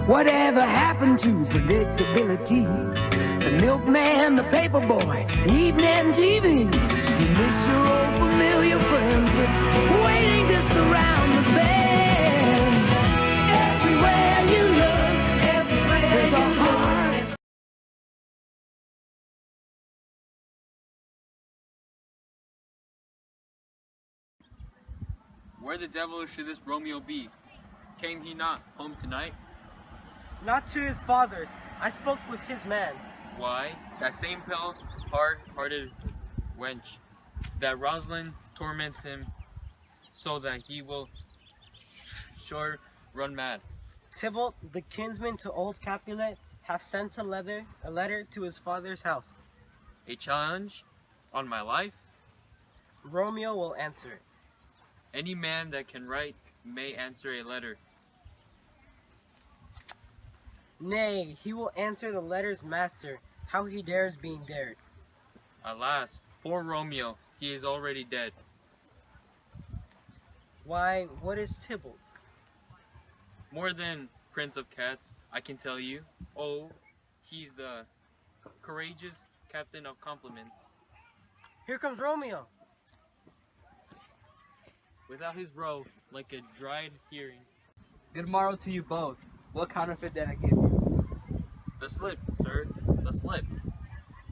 Whatever happened to predictability? The milkman, the paper boy, evening TV. You miss your old familiar friends, but waiting just around the bend. Everywhere you look, there's a heart. Where the devil should this Romeo be? Came he not home tonight? Not to his father's. I spoke with his man. Why, that same pale, hard-hearted wench, that Rosalind torments him, so that he will sure run mad. Tybalt, the kinsman to old Capulet, hath sent a letter to his father's house. A challenge on my life? Romeo will answer it. Any man that can write may answer a letter. Nay, he will answer the letter's master, how he dares being dared. Alas, poor Romeo, he is already dead. Why, what is Tybalt? More than Prince of Cats, I can tell you. Oh, he's the courageous captain of compliments. Here comes Romeo. Without his robe, like a dried herring. Good morrow to you both. What counterfeit did I give you? The slip, sir, the slip.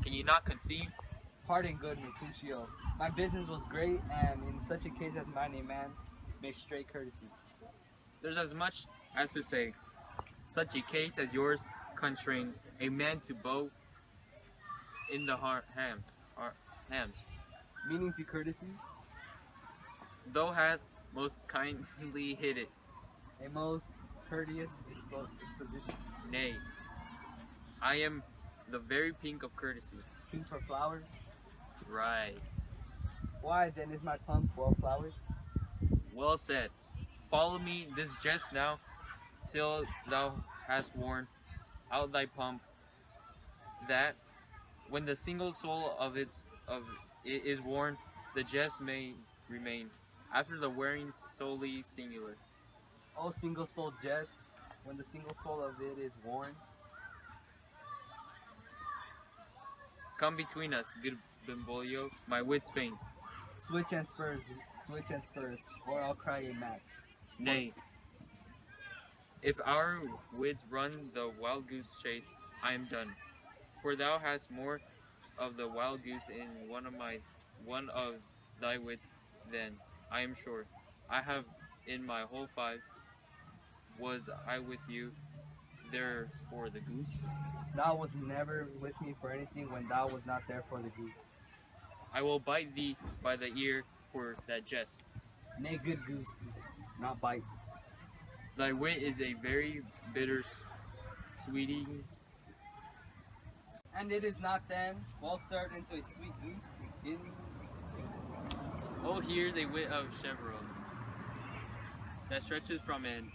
Can you not conceive? Pardon, good Mercutio. My business was great, and in such a case as mine, a man makes straight courtesy. There's as much as to say, such a case as yours constrains a man to bow in the hams. Meaning to courtesy? Thou hast most kindly hit it. A most courteous exposition. Nay, I am the very pink of courtesy. Pink for flowers? Right. Why then is my tongue full of flowers? Well said. Follow me this jest now, till thou hast worn out thy pump, that when the single soul of it is worn, the jest may remain, after the wearing solely singular. Oh, single soul jest, when the single soul of it is worn. Come between us, good Bimbolio, my wits faint. Switch and spurs, or I'll cry a match. Nay, if our wits run the wild goose chase, I am done. For thou hast more of the wild goose in one of thy wits than, I am sure, I have in my whole 5. Was I with you there for the goose? Thou was never with me for anything when thou was not there for the goose. I will bite thee by the ear for that jest. Nay, good goose, not bite. Thy wit is a very bitter sweeting. And it is not then well served into a sweet goose. Oh, here's a wit of Chevreul that stretches from an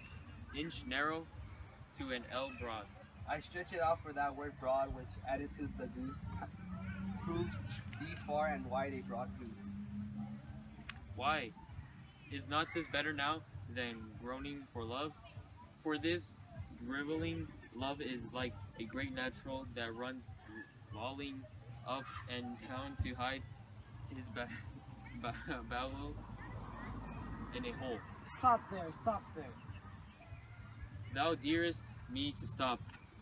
inch narrow to an ell broad. I stretch it out for that word broad, which added to the goose proves thee far and wide a broad goose. Why? Is not this better now than groaning for love? For this driveling love is like a great natural that runs lolling up and down to hide his bowel in a hole. Stop there, stop there. Thou dearest me to stop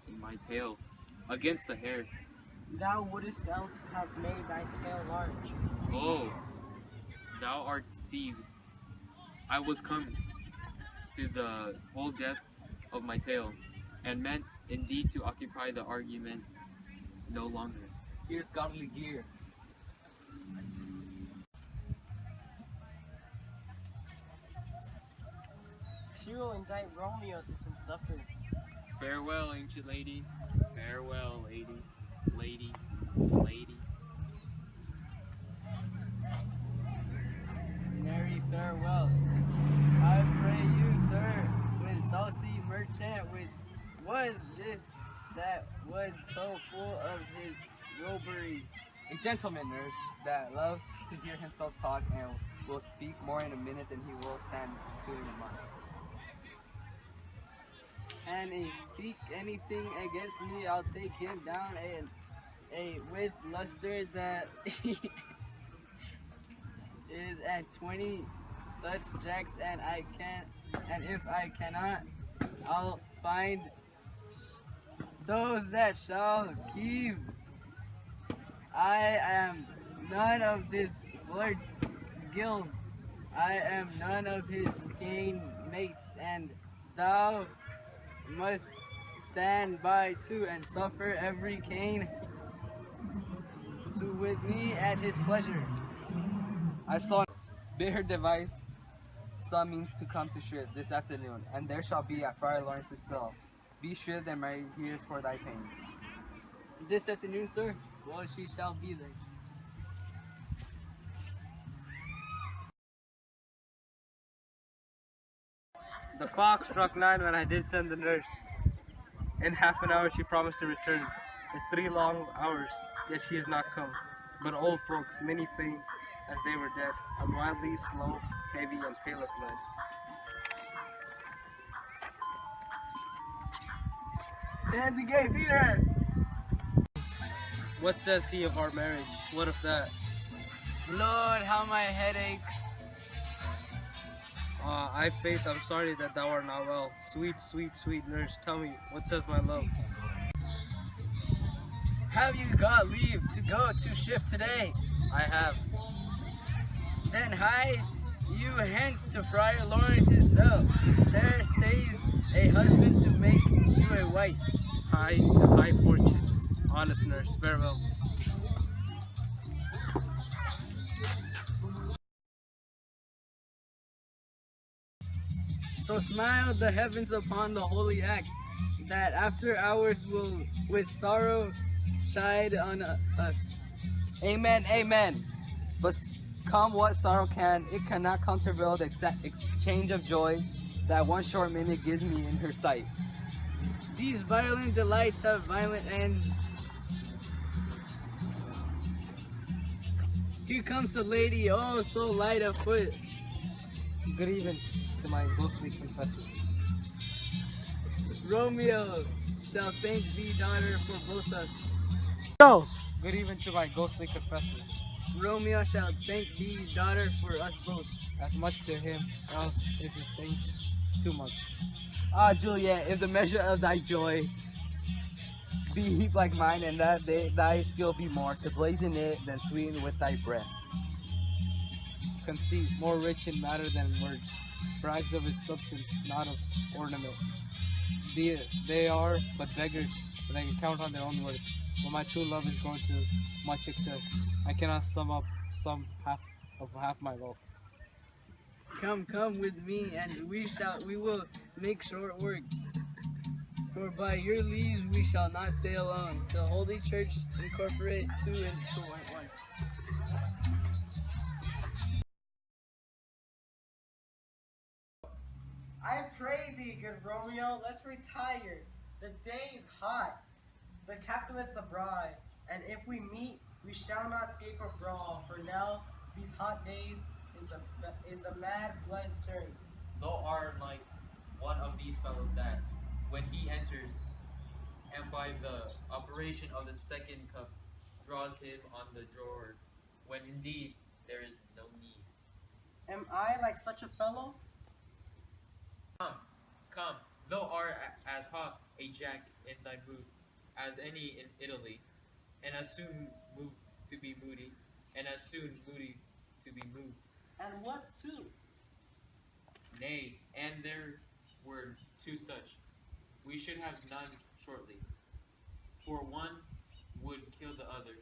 in my tail against the hair. Thou wouldst else have made thy tail large. Oh, thou art deceived. I was come to the whole depth of my tale, and meant indeed to occupy the argument no longer. Here's godly gear. She will indict Romeo to some supper. Farewell, ancient lady. Farewell, lady. Lady. Mary, farewell. I pray you, sir, with saucy merchant, with was this that was so full of his roguery. A gentleman, nurse, that loves to hear himself talk and will speak more in a minute than he will stand to in a month. and speak anything against me, I'll take him down with luster that is at 20 such jacks, and if I cannot, I'll find those that shall keep. I am none of this flirt's guild. I am none of his skein mates, and thou must stand by too and suffer every cane to with me at his pleasure. I saw bear device some means to come to Shrift this afternoon, and there shall be at Friar Lawrence's cell. Be Shrift and my ears for thy pains. This afternoon, sir? Well, she shall be there. The clock struck 9 when I did send the nurse. In half an hour she promised to return. It's 3 long hours, yet she has not come. But old folks, many faint as they were dead, unwildly slow, heavy, and pale as lead. Stand the gate, Peter! What says he of our marriage? What of that? Lord, how my head aches. I faith, I'm sorry that thou art not well. Sweet, sweet, sweet nurse, tell me, what says my love? Have you got leave to go to shift today? I have. Then hie you hence to Friar Lawrence's cell. There stays a husband to make you a wife. Hie to high fortune. Honest nurse, farewell. So smiled the heavens upon the holy act, that after hours will with sorrow chide on us. Amen, amen. But come what sorrow can, it cannot countervail the exchange of joy that one short minute gives me in her sight. These violent delights have violent ends. Here comes the lady, oh so light of foot. Good evening to my ghostly confessor. Romeo shall thank thee, daughter, for both us. Go! Good evening to my ghostly confessor. Romeo shall thank thee, daughter, for us both. As much to him, else is his thanks too much. Ah, Juliet, if the measure of thy joy be heaped like mine, and that thy skill be more to blazon it than sweeten with thy breath. Conceit, more rich in matter than in words, brags of his substance, not of ornament. They are but beggars, but they can count on their own words. When my true love is going to much excess, I cannot sum up half my wealth. Come with me, and we will make short work. For by your leaves we shall not stay alone, till Holy Church incorporate two into one. I pray thee, good Romeo, let's retire. The day is hot, the Capulets abroad, and if we meet, we shall not escape a brawl. For now, these hot days is the mad blood stirring. Thou art like one of these fellows that, when he enters, and by the operation of the second cup, draws him on the drawer, when indeed there is no need. Am I like such a fellow? Come, thou art as hot a jack in thy booth as any in Italy, and as soon moved to be moody, and as soon moody to be moved. And what too? Nay, and there were two such. We should have none shortly. For one would kill the other.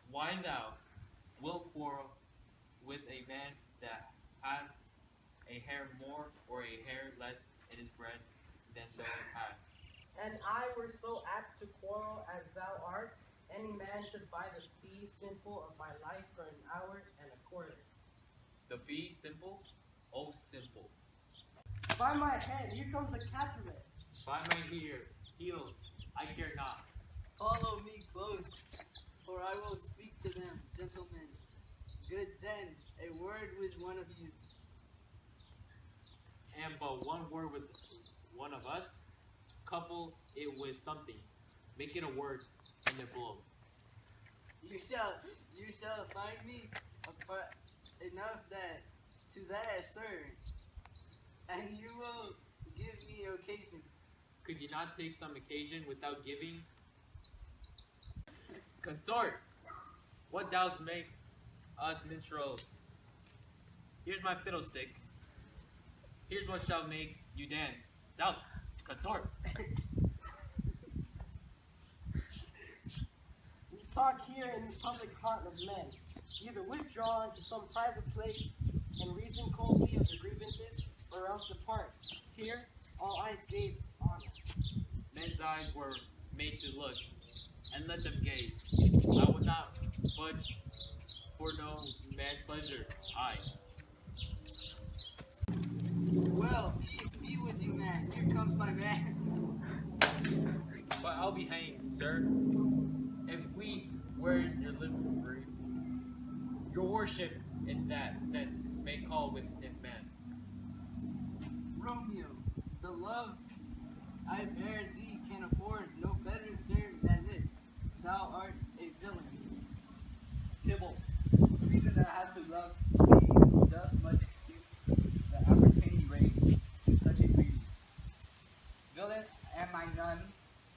Why thou wilt quarrel with a man that hath a hair more or a hair less in his bread than thou hast. And I were so apt to quarrel as thou art, any man should buy the fee simple of my life for an hour and a quarter. The fee simple? Oh, simple. By my head, here comes the Capulet. By my heel, I care not. Follow me close, for I will speak to them, gentlemen. Good then, a word with one of you. And but one word with one of of us, couple it with something. Make it a word in the blow. You shall find me apart enough that to that, sir, and you will give me occasion. Could you not take some occasion without giving? Consort, what does make us minstrels? Here's my fiddlestick. Here's what shall make you dance. Doubts, consort. We talk here in the public heart of men, either withdraw into some private place and reason coldly of the grievances, or else depart. Here, all eyes gaze on us. Men's eyes were made to look, and let them gaze. I would not budge for no man's pleasure. I. Well, peace be with you, man. Here comes my man. But I'll be hanged, sir. If we were in your livery, your worship in that sense may call with him man. Romeo, the love I bear thee can afford no better term than this. Thou art a villain. Tybalt, the reason that I have to love thee does much excuse the appertaining rage in such a breeding. Villain am I none,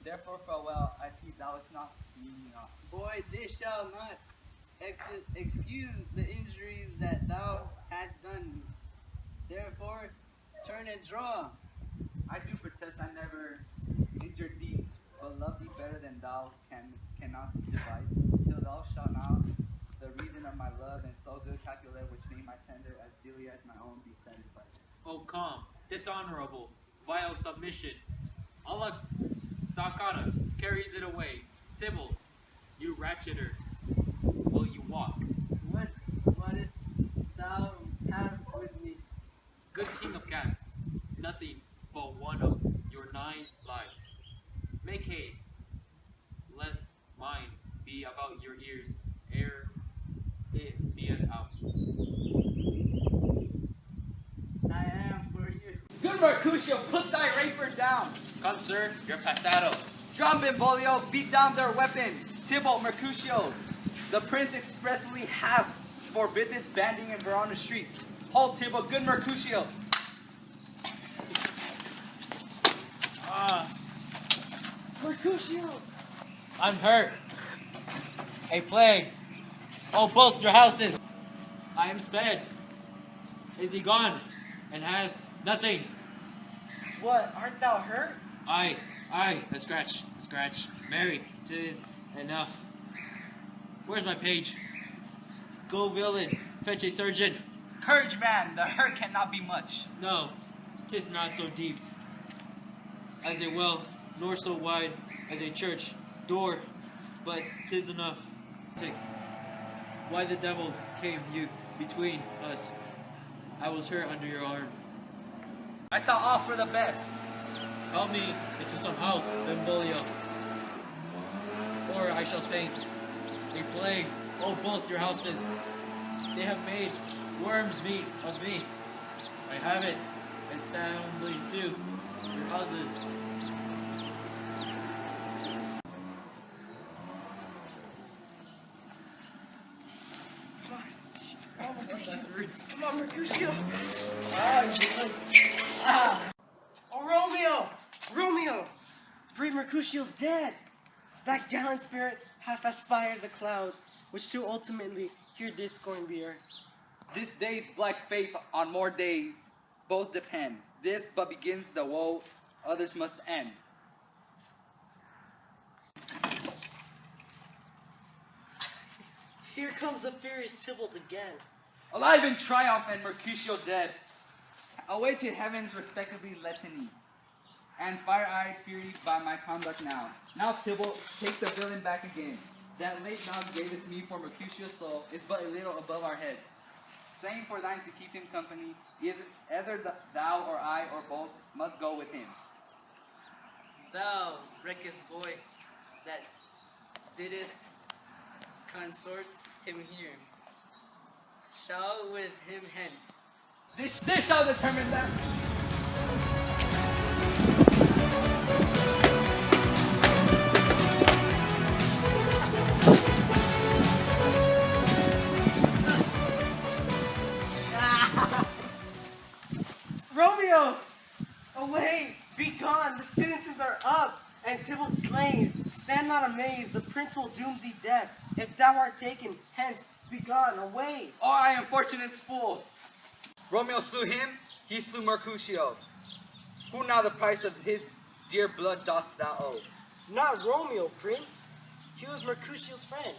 therefore farewell, I see thou hast not seen me not. Boy, this shall not excuse the injuries that thou hast done me. Therefore, turn and draw. I do protest I never injured thee, but love thee better than thou cannot divide, till thou shalt now the reason of my love and so good calculate which name I tender as dearly as my own be satisfied. Oh, calm, dishonorable, vile submission. Allah Stockton carries it away. Tybalt, you ratcheter, will you walk? What wouldst thou have with me? Good king of cats, nothing but one of your 9 lives. Make haste, lest mine be about your ears ere it be out. I am for you. Good Mercutio, put thy rapier down! Come, sir, your pasado. Drum Benvolio, beat down their weapon! Tybalt, Mercutio, the prince expressly hath forbid this banding in Verona streets. Hold Tybalt, good Mercutio! Mercutio! I'm hurt. A plague. Oh, both your houses. I am sped. Is he gone? And hath nothing. What, art thou hurt? I, a scratch. Mary, 'tis enough. Where's my page? Go, villain, fetch a surgeon. Courage, man, the hurt cannot be much. No, 'tis not so deep as a well, nor so wide as a church door, but 'tis enough. Why the devil came you between us? I was hurt under your arm. I thought all for the best. Help me into some house, Benvolio, or I shall faint. A plague, oh, both your houses. They have made worms meat of me. I have it, and soundly too, your houses. Come on, Mercutio. Oh, Romeo! Romeo! Brave Mercutio's dead. That gallant spirit hath aspired the clouds, which too ultimately here did scorn the earth. This day's black faith on more days, both depend. This but begins the woe, others must end. Here comes the furious Tybalt again. Alive in triumph and Mercutio dead. Away to heaven's respectively litany, and fire-eyed fury by my conduct now. Now Tybalt, take the villain back again. That late thou gavest me for Mercutio's soul is but a little above our heads. Saying for thine to keep him company, either thou or I or both must go with him. Thou, wrecketh boy, that didst consort him here, shall with him hence. This shall determine that. gone, the citizens are up, and Tybalt slain. Stand not amazed, the prince will doom thee death. If thou art taken, hence, be gone, away. Oh, I am fortunate's fool. Romeo slew him, he slew Mercutio. Who now the price of his dear blood doth thou owe? Not Romeo, prince. He was Mercutio's friend.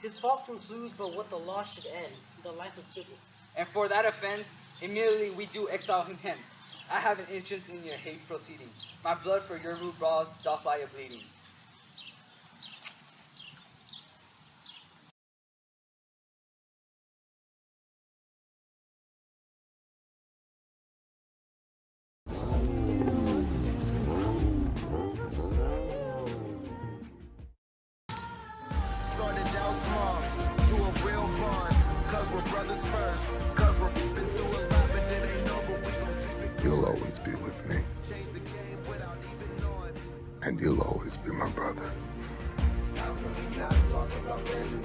His fault concludes but what the law should end, the life of Tybalt. And for that offense, immediately we do exile him hence. I have an interest in your hate proceeding. My blood for your rude brawls doth lie a bleeding. Started out small to a real bond, cause we're brothers first, cause we're been through a lot, but it ain't over, we gon' keep it. You'll always be with me, Change the game without even knowing. and you'll always be my brother. How can we not talk about family